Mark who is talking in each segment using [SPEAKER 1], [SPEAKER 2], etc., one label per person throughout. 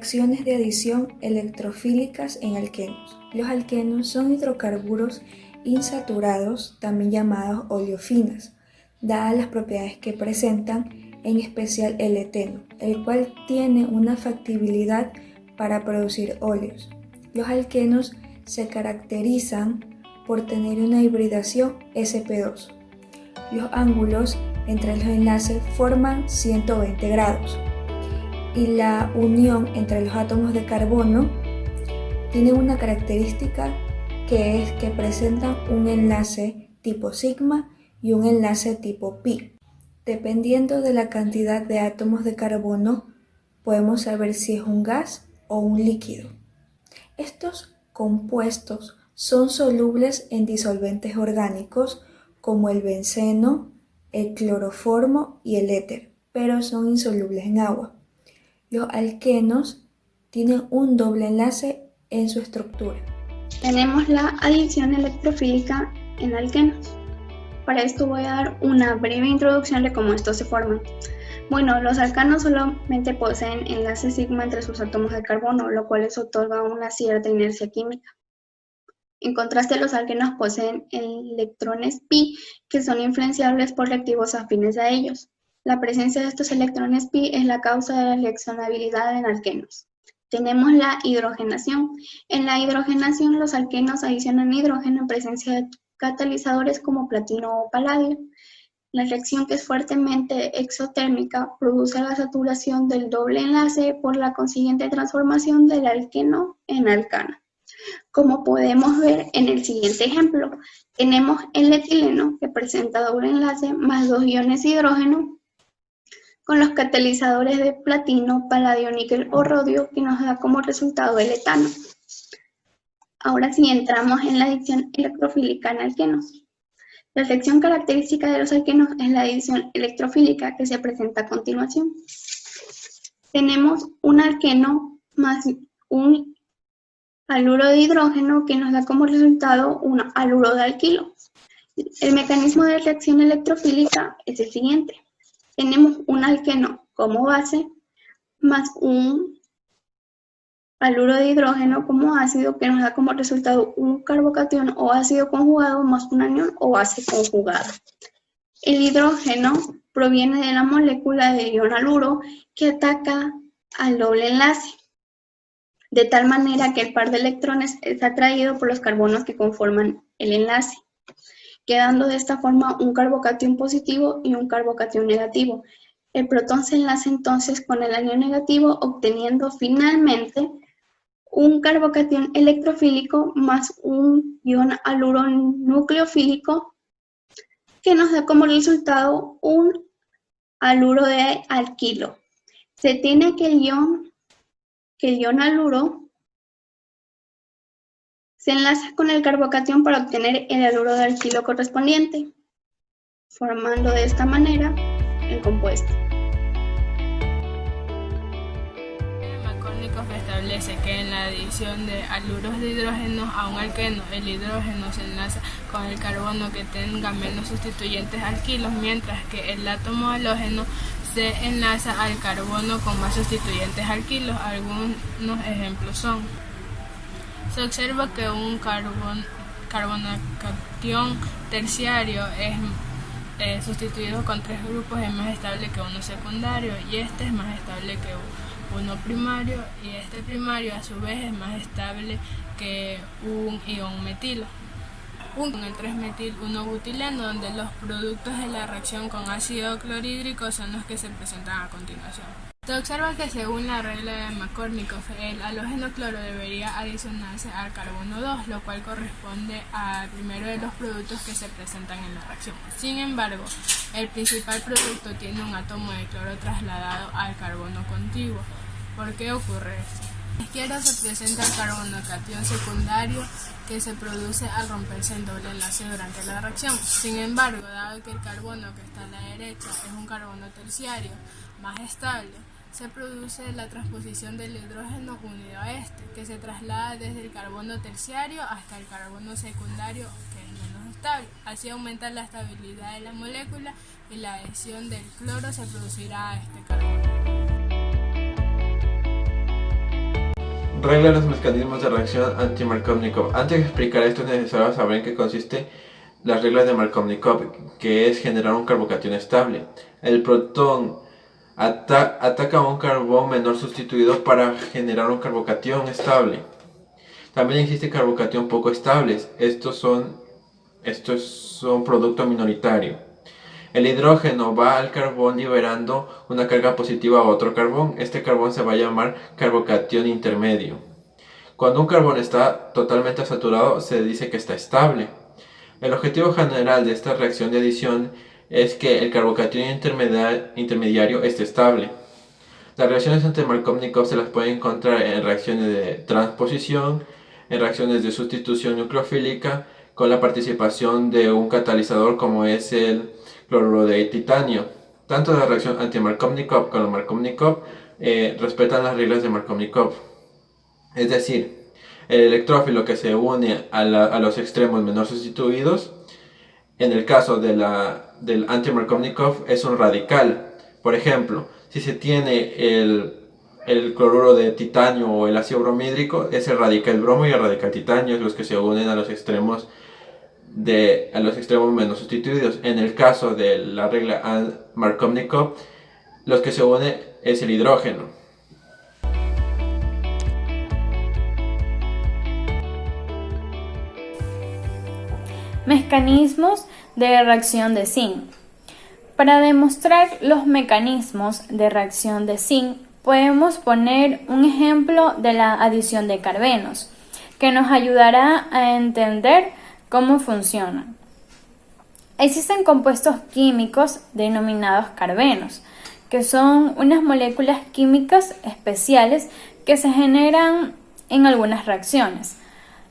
[SPEAKER 1] Reacciones de adición electrofílicas en alquenos. Los alquenos son hidrocarburos insaturados, también llamados oleofinas, dadas las propiedades que presentan, en especial el eteno, el cual tiene una factibilidad para producir óleos. Los alquenos se caracterizan por tener una hibridación sp2. Los ángulos entre los enlaces forman 120 grados y la unión entre los átomos de carbono tiene una característica que es que presentan un enlace tipo sigma y un enlace tipo pi. Dependiendo de la cantidad de átomos de carbono, podemos saber si es un gas o un líquido. Estos compuestos son solubles en disolventes orgánicos como el benceno, el cloroformo y el éter, pero son insolubles en agua. Los alquenos tienen un doble enlace en su estructura.
[SPEAKER 2] Tenemos la adición electrofílica en alquenos. Para esto voy a dar una breve introducción de cómo estos se forman. Bueno, los alcanos solamente poseen enlaces sigma entre sus átomos de carbono, lo cual les otorga una cierta inercia química. En contraste, los alquenos poseen electrones pi, que son influenciables por reactivos afines a ellos. La presencia de estos electrones pi es la causa de la reaccionabilidad en alquenos. Tenemos la hidrogenación. En la hidrogenación, los alquenos adicionan hidrógeno en presencia de catalizadores como platino o paladio. La reacción, que es fuertemente exotérmica, produce la saturación del doble enlace por la consiguiente transformación del alqueno en alcano. Como podemos ver en el siguiente ejemplo, tenemos el etileno, que presenta doble enlace más dos iones de hidrógeno con los catalizadores de platino, paladio, níquel o rodio, que nos da como resultado el etano. Ahora sí entramos en la adición electrofílica en alquenos. La reacción característica de los alquenos es la adición electrofílica, que se presenta a continuación. Tenemos un alqueno más un haluro de hidrógeno, que nos da como resultado un haluro de alquilo. El mecanismo de reacción electrofílica es el siguiente. Tenemos un alqueno como base más un haluro de hidrógeno como ácido, que nos da como resultado un carbocatión o ácido conjugado más un anión o base conjugada. El hidrógeno proviene de la molécula de ion haluro, que ataca al doble enlace, de tal manera que el par de electrones es atraído por los carbonos que conforman el enlace, quedando de esta forma un carbocatión positivo y un carbocatión negativo. El protón se enlaza entonces con el anión negativo, obteniendo finalmente un carbocatión electrofílico más un ion haluro nucleofílico, que nos da como resultado un haluro de alquilo. Se tiene que el ion haluro se enlaza con el carbocatión para obtener el haluro de alquilo correspondiente, formando de esta manera el compuesto.
[SPEAKER 3] Mecánicos establece que en la adición de haluros de hidrógeno a un alqueno, el hidrógeno se enlaza con el carbono que tenga menos sustituyentes alquilos, mientras que el átomo halógeno se enlaza al carbono con más sustituyentes alquilos. Algunos ejemplos son: se observa que un carbonation terciario es sustituido con tres grupos, es más estable que uno secundario, y este es más estable que uno primario, y este primario a su vez es más estable que un ion metilo. Con el 3-metil 1-butileno, donde los productos de la reacción con ácido clorhídrico son los que se presentan a continuación. Se observa que según la regla de Markovnikov, el halógeno cloro debería adicionarse al carbono 2, lo cual corresponde al primero de los productos que se presentan en la reacción. Sin embargo, el principal producto tiene un átomo de cloro trasladado al carbono contiguo. ¿Por qué ocurre esto? A la izquierda se presenta el carbonocatión secundario, que se produce al romperse el doble enlace durante la reacción. Sin embargo, dado que el carbono que está a la derecha es un carbono terciario más estable, se produce la transposición del hidrógeno unido a este, que se traslada desde el carbono terciario hasta el carbono secundario, que es menos estable. Así aumenta la estabilidad de la molécula y la adhesión del cloro se producirá a este carbono.
[SPEAKER 4] Regla los mecanismos de reacción anti-Markovnikov. Antes de explicar esto es necesario saber en qué consiste las reglas de Markovnikov, que es generar un carbocatión estable. El protón ataca a un carbón menor sustituido para generar un carbocatión estable. También existe carbocatión poco estables. Estos son producto minoritario. El hidrógeno va al carbón liberando una carga positiva a otro carbón. Este carbón se va a llamar carbocatión intermedio. Cuando un carbón está totalmente saturado, se dice que está estable. El objetivo general de esta reacción de adición es que el carbocatión intermediario esté estable. Las reacciones anti-Markovnikov se las puede encontrar en reacciones de transposición, en reacciones de sustitución nucleofílica, con la participación de un catalizador como es el cloruro de titanio. Tanto la reacción anti-Markovnikov como la Markovnikov respetan las reglas de Markovnikov. Es decir, el electrófilo que se une a los extremos menor sustituidos, en el caso del anti-Markovnikov, es un radical. Por ejemplo, si se tiene el cloruro de titanio o el ácido bromhídrico, es el radical bromo y el radical titanio, los que se unen a los extremos menos sustituidos. En el caso de la regla Markovnikov, los que se unen es el hidrógeno.
[SPEAKER 5] Mecanismos de reacción de zinc. Para demostrar los mecanismos de reacción de zinc, podemos poner un ejemplo de la adición de carbenos, que nos ayudará a entender cómo funcionan. Existen compuestos químicos denominados carbenos, que son unas moléculas químicas especiales que se generan en algunas reacciones.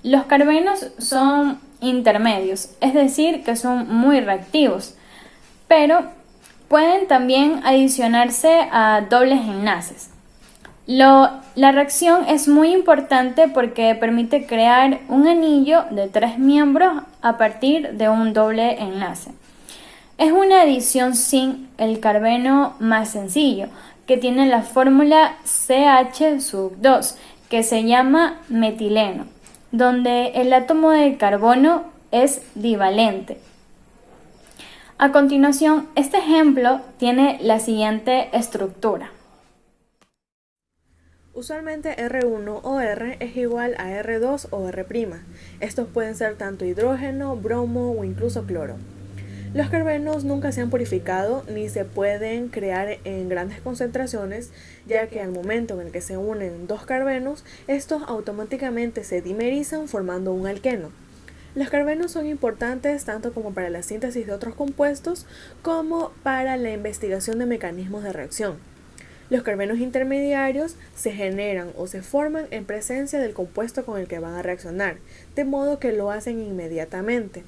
[SPEAKER 5] Los carbenos son intermedios, es decir, que son muy reactivos, pero pueden también adicionarse a dobles enlaces. La reacción es muy importante porque permite crear un anillo de 3 miembros a partir de un doble enlace. Es una adición zinc, el carbeno más sencillo, que tiene la fórmula CH2, que se llama metileno, donde el átomo de carbono es divalente. A continuación, este ejemplo tiene la siguiente estructura.
[SPEAKER 6] Usualmente R1 o R es igual a R2 o R'. Estos pueden ser tanto hidrógeno, bromo o incluso cloro. Los carbenos nunca se han purificado ni se pueden crear en grandes concentraciones, ya que al momento en el que se unen dos carbenos, estos automáticamente se dimerizan formando un alqueno. Los carbenos son importantes tanto como para la síntesis de otros compuestos como para la investigación de mecanismos de reacción. Los carbenos intermediarios se generan o se forman en presencia del compuesto con el que van a reaccionar, de modo que lo hacen inmediatamente.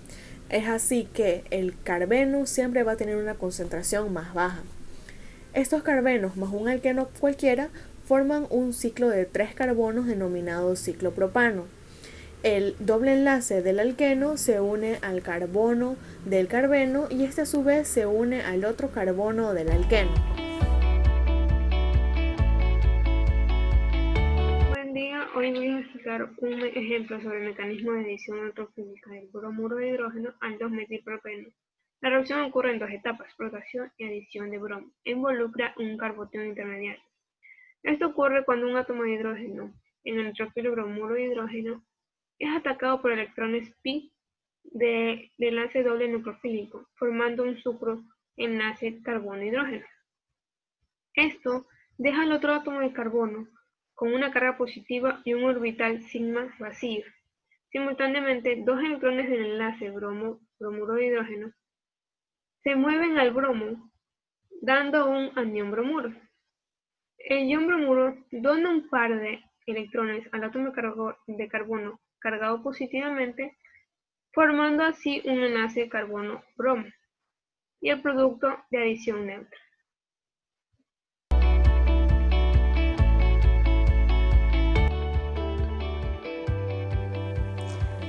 [SPEAKER 6] Es así que el carbeno siempre va a tener una concentración más baja. Estos carbenos más un alqueno cualquiera forman un ciclo de 3 carbonos denominado ciclo propano. El doble enlace del alqueno se une al carbono del carbeno y este a su vez se une al otro carbono del alqueno.
[SPEAKER 7] Buen día, hoy voy a explicar un ejemplo sobre el mecanismo de adición electrofílica del bromuro de hidrógeno al 2-metilpropeno. La reacción ocurre en 2 etapas, rotación y adición de bromo, e involucra un carbocatión intermediario. Esto ocurre cuando un átomo de hidrógeno en el electrofilo bromuro de hidrógeno es atacado por electrones pi de enlace doble nucleofílico, formando un sucro enlace carbono-hidrógeno. Esto deja al otro átomo de carbono con una carga positiva y un orbital sigma vacío. Simultáneamente, 2 electrones del enlace bromuro de hidrógeno se mueven al bromo, dando un anión bromuro. El ion bromuro dona un par de electrones al átomo de carbono cargado positivamente, formando así un enlace carbono-bromo y el producto de adición neutra.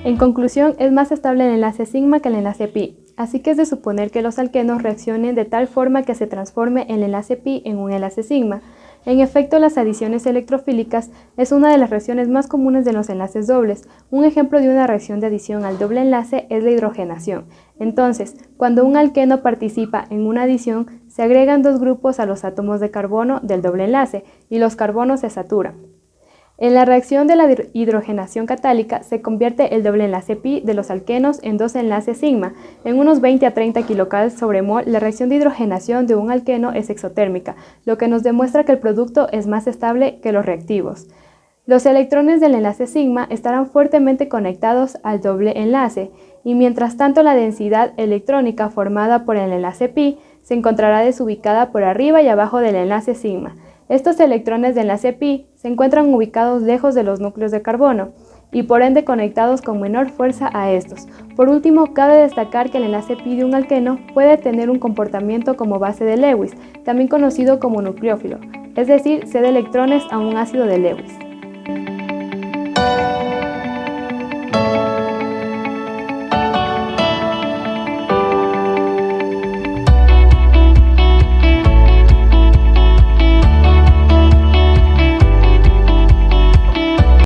[SPEAKER 8] En conclusión, es más estable el enlace sigma que el enlace pi, así que es de suponer que los alquenos reaccionen de tal forma que se transforme el enlace pi en un enlace sigma. En efecto, las adiciones electrofílicas es una de las reacciones más comunes de los enlaces dobles. Un ejemplo de una reacción de adición al doble enlace es la hidrogenación. Entonces, cuando un alqueno participa en una adición, se agregan dos grupos a los átomos de carbono del doble enlace y los carbonos se saturan. En la reacción de la hidrogenación catálica se convierte el doble enlace pi de los alquenos en dos enlaces sigma. En unos 20 a 30 kcal/mol, la reacción de hidrogenación de un alqueno es exotérmica, lo que nos demuestra que el producto es más estable que los reactivos. Los electrones del enlace sigma estarán fuertemente conectados al doble enlace y mientras tanto la densidad electrónica formada por el enlace pi se encontrará desubicada por arriba y abajo del enlace sigma. Estos electrones de enlace pi se encuentran ubicados lejos de los núcleos de carbono y por ende conectados con menor fuerza a estos. Por último, cabe destacar que el enlace pi de un alqueno puede tener un comportamiento como base de Lewis, también conocido como nucleófilo, es decir, cede electrones a un ácido de Lewis.